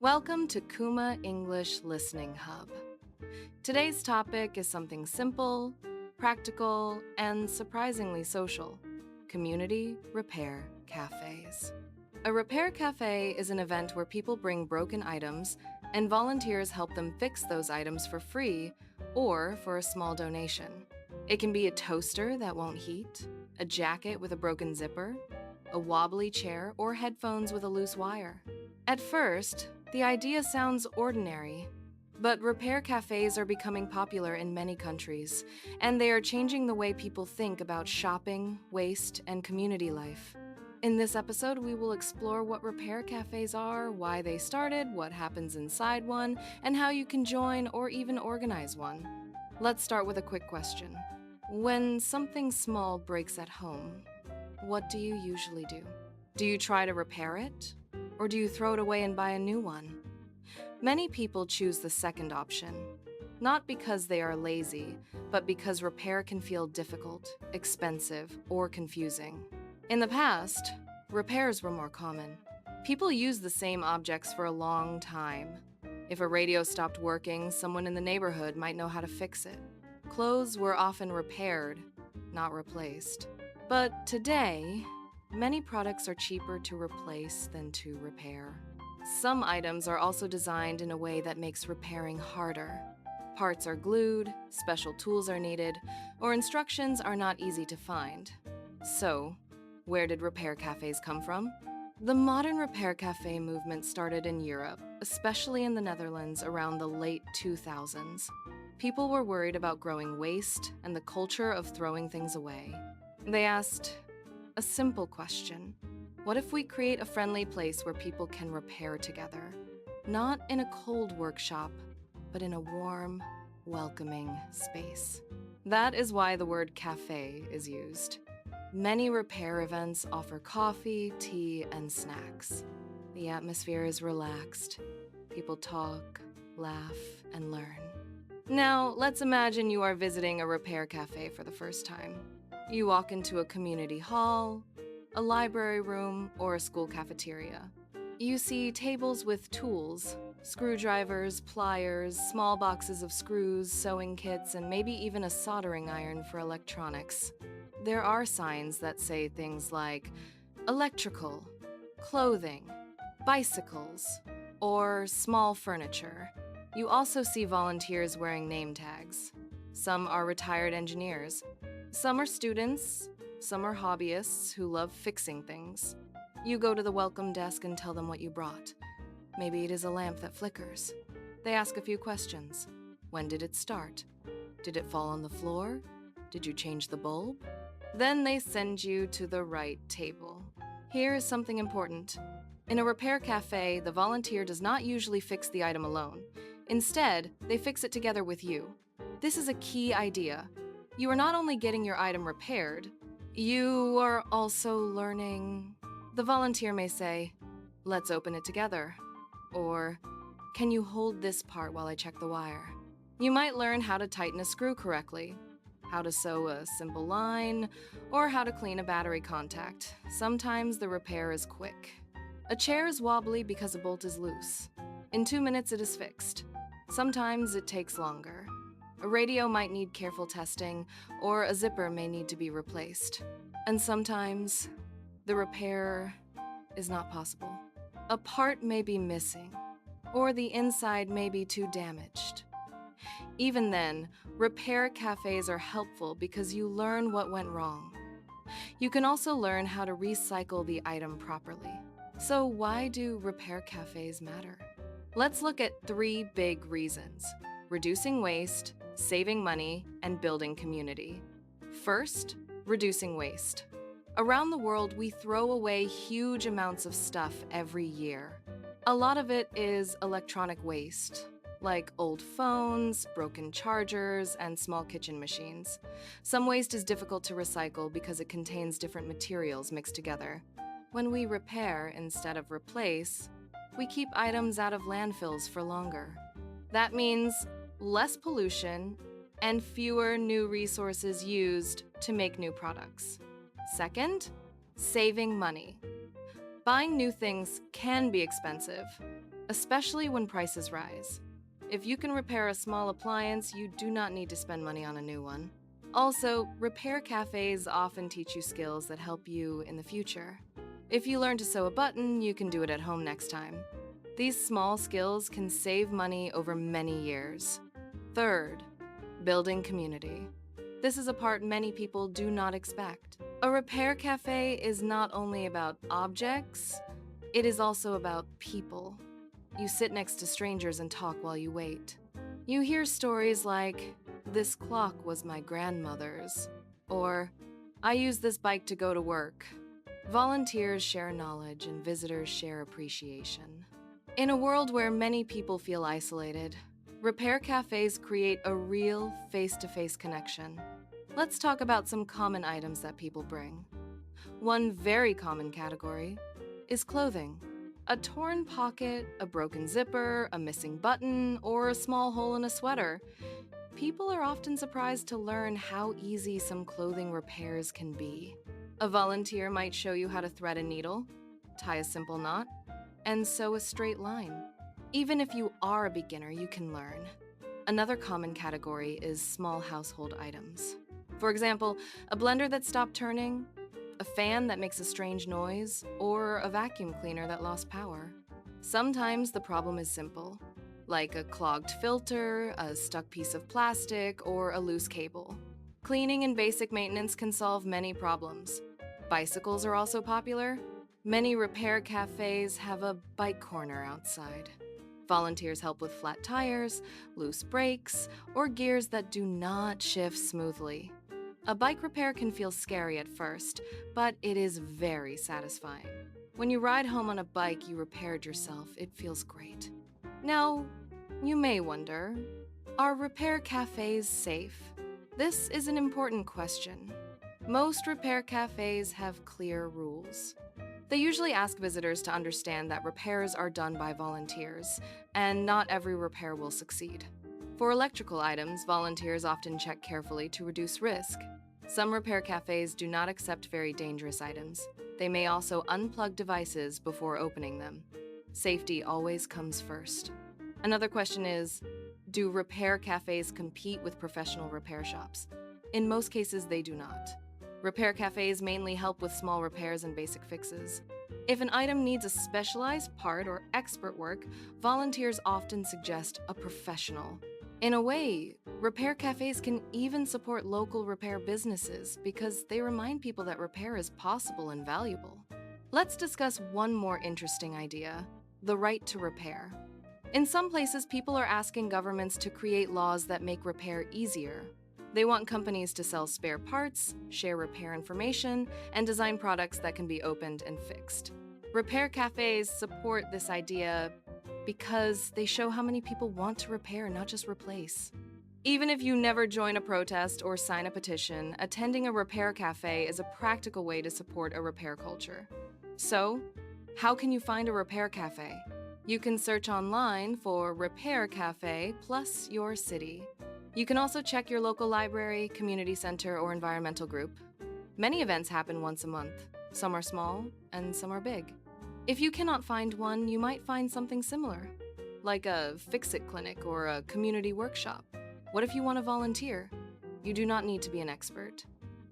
Welcome to Kuma English Listening Hub. Today's topic is something simple, practical, and surprisingly social: community repair cafes. A repair cafe is an event where people bring broken items and volunteers help them fix those items for free or for a small donation. It can be a toaster that won't heat, a jacket with a broken zipper, a wobbly chair, or headphones with a loose wire. At first, the idea sounds ordinary, but repair cafes are becoming popular in many countries, and they are changing the way people think about shopping, waste, and community life. In this episode, we will explore what repair cafes are, why they started, what happens inside one, and how you can join or even organize one. Let's start with a quick question. When something small breaks at home, what do you usually do? Do you try to repair it? Or do you throw it away and buy a new one? Many people choose the second option, not because they are lazy, but because repair can feel difficult, expensive, or confusing. In the past, repairs were more common. People used the same objects for a long time. If a radio stopped working, someone in the neighborhood might know how to fix it. Clothes were often repaired, not replaced. But today, many products are cheaper to replace than to repair. Some items are also designed in a way that makes repairing harder. Parts are glued, special tools are needed, or instructions are not easy to find. So, where did repair cafes come from? The modern repair cafe movement started in Europe, especially in the Netherlands around the late 2000s. People were worried about growing waste and the culture of throwing things away. They asked a simple question: what if we create a friendly place where people can repair together? Not in a cold workshop, but in a warm, welcoming space. That is why the word cafe is used. Many repair events offer coffee, tea, and snacks. The atmosphere is relaxed. People talk, laugh, and learn. Now, let's imagine you are visiting a repair cafe for the first time. You walk into a community hall, a library room, or a school cafeteria. You see tables with tools, screwdrivers, pliers, small boxes of screws, sewing kits, and maybe even a soldering iron for electronics. There are signs that say things like electrical, clothing, bicycles, or small furniture. You also see volunteers wearing name tags. Some are retired engineers. Some are students. Some are hobbyists who love fixing things. You go to the welcome desk and tell them what you brought. Maybe it is a lamp that flickers. They ask a few questions. When did it start? Did it fall on the floor? Did you change the bulb? Then they send you to the right table. Here is something important. In a repair cafe, the volunteer does not usually fix the item alone. Instead, they fix it together with you. This is a key idea. You are not only getting your item repaired, you are also learning. The volunteer may say, "Let's open it together," or "Can you hold this part while I check the wire?" You might learn how to tighten a screw correctly, how to sew a simple line, or how to clean a battery contact. Sometimes the repair is quick. A chair is wobbly because a bolt is loose. In 2 minutes it is fixed. Sometimes it takes longer. A radio might need careful testing, or a zipper may need to be replaced. And sometimes, the repair is not possible. A part may be missing, or the inside may be too damaged. Even then, repair cafes are helpful because you learn what went wrong. You can also learn how to recycle the item properly. So why do repair cafes matter? Let's look at 3 big reasons: reducing waste, saving money, and building community. First, reducing waste. Around the world, we throw away huge amounts of stuff every year. A lot of it is electronic waste, like old phones, broken chargers, and small kitchen machines. Some waste is difficult to recycle because it contains different materials mixed together. When we repair instead of replace, we keep items out of landfills for longer. That means less pollution and fewer new resources used to make new products. Second, saving money. Buying new things can be expensive. especially when prices rise. If you can repair a small appliance, you do not need to spend money on a new one. Also, repair cafes often teach you skills that help you in the future. If you learn to sew a button, you can do it at home next time. These small skills can save money over many years. Third, building community. This is a part many people do not expect. A repair cafe is not only about objects, it is also about people. You sit next to strangers and talk while you wait. You hear stories like, "This clock was my grandmother's," or "I use this bike to go to work." Volunteers share knowledge and visitors share appreciation. In a world where many people feel isolated, repair cafes create a real face-to-face connection. Let's talk about some common items that people bring. One very common category is clothing. A torn pocket, a broken zipper, a missing button, or a small hole in a sweater. People are often surprised to learn how easy some clothing repairs can be. A volunteer might show you how to thread a needle, tie a simple knot, and sew a straight line. Even if you are a beginner, you can learn. Another common category is small household items. For example, a blender that stopped turning, a fan that makes a strange noise, or a vacuum cleaner that lost power. Sometimes the problem is simple, like a clogged filter, a stuck piece of plastic, or a loose cable. Cleaning and basic maintenance can solve many problems. Bicycles are also popular. Many repair cafes have a bike corner outside. Volunteers help with flat tires, loose brakes, or gears that do not shift smoothly. A bike repair can feel scary at first, but it is very satisfying. When you ride home on a bike you repaired yourself, it feels great. Now, you may wonder, are repair cafes safe? This is an important question. Most repair cafes have clear rules. They usually ask visitors to understand that repairs are done by volunteers, and not every repair will succeed. For electrical items, volunteers often check carefully to reduce risk. Some repair cafes do not accept very dangerous items. They may also unplug devices before opening them. Safety always comes first. Another question is, do repair cafes compete with professional repair shops? In most cases, they do not. Repair cafes mainly help with small repairs and basic fixes. If an item needs a specialized part or expert work, volunteers often suggest a professional. In a way, repair cafes can even support local repair businesses because they remind people that repair is possible and valuable. Let's discuss one more interesting idea, the right to repair. In some places, people are asking governments to create laws that make repair easier. They want companies to sell spare parts, share repair information, and design products that can be opened and fixed. Repair cafes support this idea because they show how many people want to repair, not just replace. Even if you never join a protest or sign a petition, attending a repair cafe is a practical way to support a repair culture. So, how can you find a repair cafe? You can search online for Repair Cafe plus your city. You can also check your local library, community center, or environmental group. Many events happen once a month. Some are small and some are big. If you cannot find one, you might find something similar, like a fix-it clinic or a community workshop. What if you want to volunteer? You do not need to be an expert.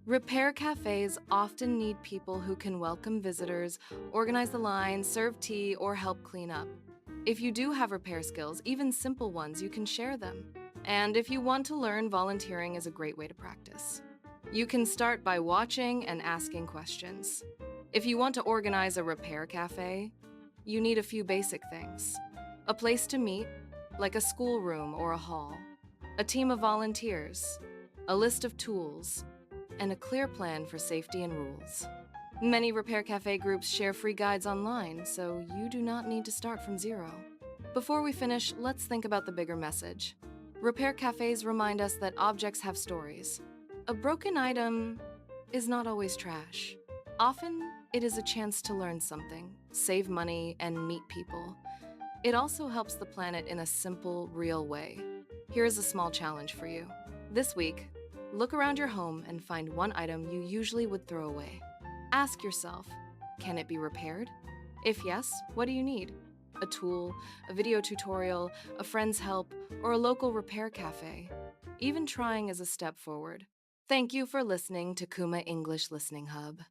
Repair cafes often need people who can welcome visitors, organize the line, serve tea, or help clean up. If you do have repair skills, even simple ones, you can share them. And if you want to learn, volunteering is a great way to practice. You can start by watching and asking questions. If you want to organize a repair cafe, you need a few basic things. A place to meet, like a schoolroom or a hall. A team of volunteers. A list of tools. And a clear plan for safety and rules. Many repair cafe groups share free guides online, so you do not need to start from zero. Before we finish, let's think about the bigger message. Repair cafes remind us that objects have stories. A broken item is not always trash. Often, it is a chance to learn something, save money, and meet people. It also helps the planet in a simple, real way. Here is a small challenge for you. This week, look around your home and find one item you usually would throw away. Ask yourself, can it be repaired? If yes, what do you need? a tool, a video tutorial, a friend's help, or a local repair cafe. Even trying is a step forward. Thank you for listening to Kuma English Listening Hub.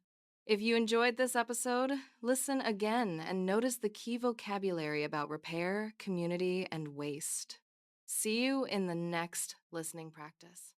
If you enjoyed this episode, listen again and notice the key vocabulary about repair, community, and waste. See you in the next listening practice.